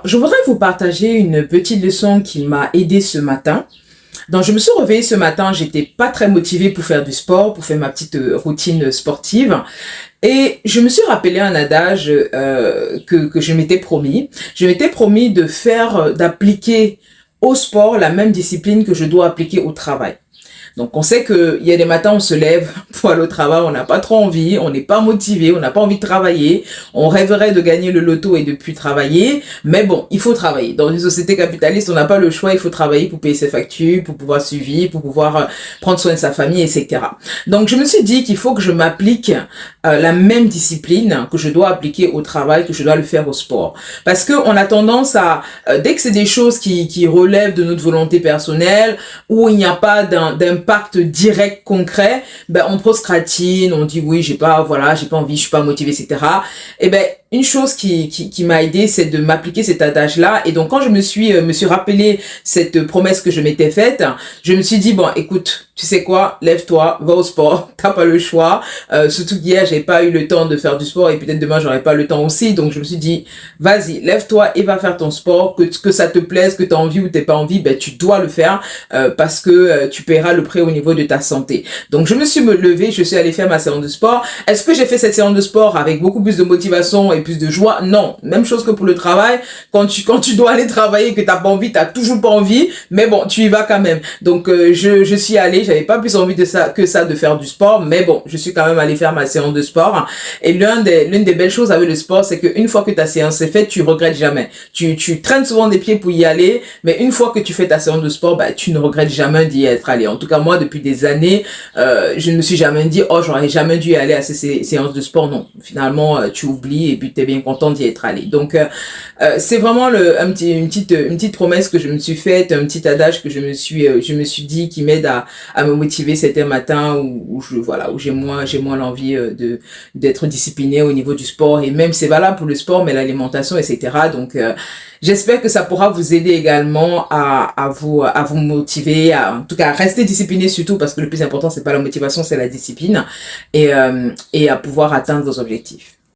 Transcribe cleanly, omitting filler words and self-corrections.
je voudrais vous partager une petite leçon qui m'a aidé ce matin. Donc, je me suis réveillée ce matin, j'étais pas très motivée pour faire du sport, pour faire ma petite routine sportive. Et je me suis rappelé un adage que je m'étais promis. Je m'étais promis de d'appliquer au sport la même discipline que je dois appliquer au travail. Donc, on sait qu'il y a des matins, on se lève pour aller au travail, on n'a pas trop envie, on n'est pas motivé, on n'a pas envie de travailler, on rêverait de gagner le loto et de plus travailler, mais bon, il faut travailler. Dans une société capitaliste, on n'a pas le choix, il faut travailler pour payer ses factures, pour pouvoir suivre, pour pouvoir prendre soin de sa famille, etc. Donc, je me suis dit qu'il faut que je m'applique la même discipline que je dois appliquer au travail, que je dois le faire au sport. Parce que on a tendance à, dès que c'est des choses qui relèvent de notre volonté personnelle, où il n'y a pas d'impact direct, concret, ben, on procrastine, on dit oui, j'ai pas envie, je suis pas motivé, etc. Et ben, une chose qui m'a aidé, c'est de m'appliquer cet adage-là. Et donc, quand je me suis rappelé cette promesse que je m'étais faite, je me suis dit, bon, écoute, tu sais quoi, lève-toi, va au sport, t'as pas le choix. Surtout qu'hier, j'ai pas eu le temps de faire du sport et peut-être demain, j'aurai pas le temps aussi. Donc, je me suis dit, vas-y, lève-toi et va faire ton sport. Que ça te plaise, que t'as envie ou t'as pas envie, ben, tu dois le faire parce que tu paieras le prix au niveau de ta santé. Donc, je me suis levée, je suis allée faire ma séance de sport. Est-ce que j'ai fait cette séance de sport avec beaucoup plus de motivation et plus de joie? Non. Même chose que pour le travail. Quand tu dois aller travailler et que t'as pas envie, t'as toujours pas envie, mais bon, tu y vas quand même. Donc, je suis allée, j'avais pas plus envie de faire du sport, mais bon, je suis quand même allée faire ma séance de sport. Et l'une des belles choses avec le sport, c'est qu'une fois que ta séance est faite, tu regrettes jamais. Tu traînes souvent des pieds pour y aller, mais une fois que tu fais ta séance de sport, bah, tu ne regrettes jamais d'y être allé. En tout cas, moi, depuis des années, je ne me suis jamais dit, oh, j'aurais jamais dû aller à ces séances de sport. Non. Finalement, tu oublies et puis t'es bien content d'y être allé. Donc, c'est vraiment une petite promesse que je me suis faite, un petit adage que je me suis dit qui m'aide à me motiver certains matins où j'ai moins l'envie d'être discipliné au niveau du sport. Et même c'est valable pour le sport, mais l'alimentation, etc. Donc, j'espère que ça pourra vous aider également à vous motiver, en tout cas à rester discipliné surtout, parce que le plus important, c'est pas la motivation, c'est la discipline, et à pouvoir atteindre vos objectifs.